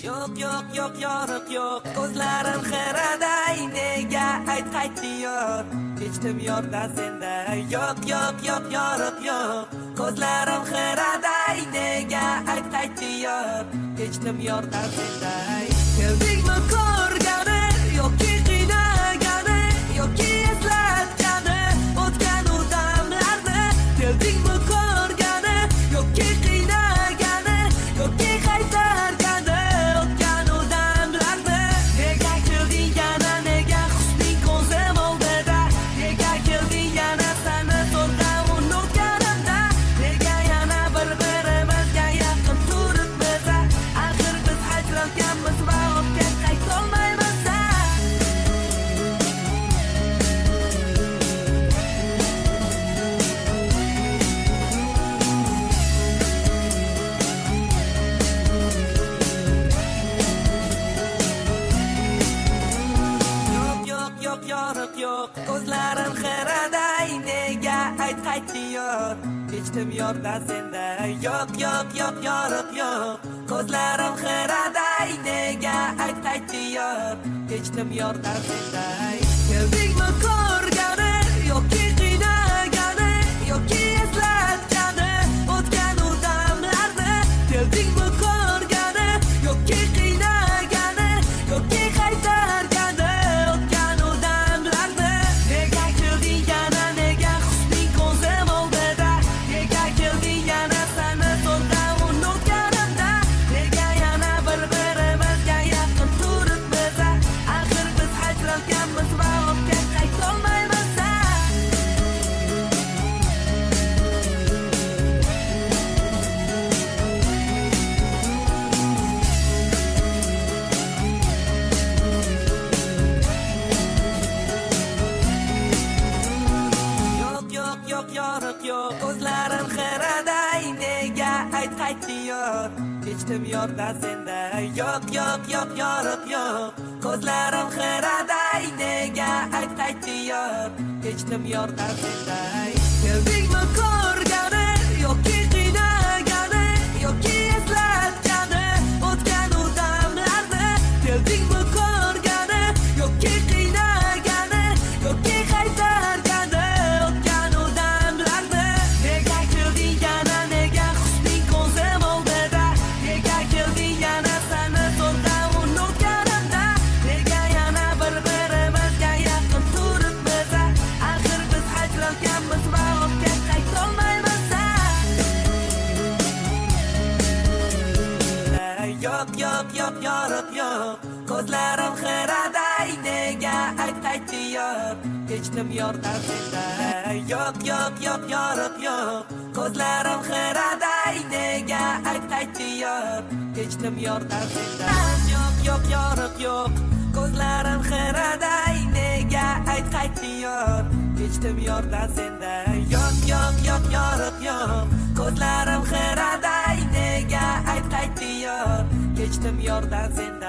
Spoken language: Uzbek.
Yo'q, yo'q, yo'q, yoriq yo'q. Ko'zlarim xiraday, nega qaytdi yor. Kechdim yorda senda. Yo'q, yo'q, yo'q, yoriq yo'q. Ko'zlarim xiraday, nega qaytdi yor. Kechdim yorda senda. Keldingmi ko'rgani, yo'qki qiynagani, yo'qki eslatgani, o'tgan u damlarni. Keldingmi ko'rgani, yo'qki qiynagani, yo'qki qaytargani, o'tgan u damlarni. Nega kelding yana, nega husning ko'zim oldida, nega kelding yana seni to'rda unutganimda, nega yana bir-birimizga yaqin turibmiz, axir biz ajralganmiz va ortga qaytolmaymiz. Yo'q, yoriq yo'q. Ko'zlarim xiraday, nega qaytdi yor. Kechdim yorda senda. Yo'q, yo'q, yo'q, yoriq yo'q. Ko'zlarim xiraday, nega qaytdi yor. Kechdim yorda senda. Keldingmi ko'rgani, yo'qki qiynagani, yo'qki eslatgani, o'tgan u damlarni. Keldingmi ko'rgani, yo'qki qiynagani, yo'qki qaytargani, o'tgan u damlarni. Nega kelding yana, nega husning ko'zim oldida, nega kelding yana seni to'rda unutganimda, nega yana bir-birimizga yaqin turibmiz, axir biz ajralganmiz va ortga qaytolmaymiz. Yo'q, yo'q, yo'q, yoriq yo'q. Ko'zlarim xiraday, nega qaytdi yor. Kechdim yorda senda. Yo'q, yo'q, yo'q, yoriq yo'q. Ko'zlarim xiraday, nega qaytdi yor. Kechdim yorda senda. Keldingmi ko'rgani, yo'qki qiynagani, yo'qki eslatgani, o'tgan u damlarni. Keldingmi ko'rgani, yo'qki qiynagani, yo'qki qaytargani, o'tgan u damlarni. Nega kelding yana, nega husning ko'zim oldida, nega kelding yana seni to'rda unutganimda, nega yana bir-birimizga yaqin turibmiz, axir biz ajralganmiz va ortga qaytolmaymiz. Yo'q, yo'q, yo'q, yoriq yo'q. Ko'zlarim xiraday, nega qaytdi yor. Kechdim yorda senda. Yo'q, yo'q, yo'q, yoriq yo'q. Ko'zlarim xiraday, nega qaytdi yor. Kechdim yorda senda. Yo'q, yo'q, yoriq yo'q. Ko'zlarim xiraday, nega qaytdi yor. Kechdim yorda senda. Yo'q, yo'q, yo'q, yoriq yo'q. Ko'zlarim xiraday, nega qaytdi yor. Kechdim yorda senda.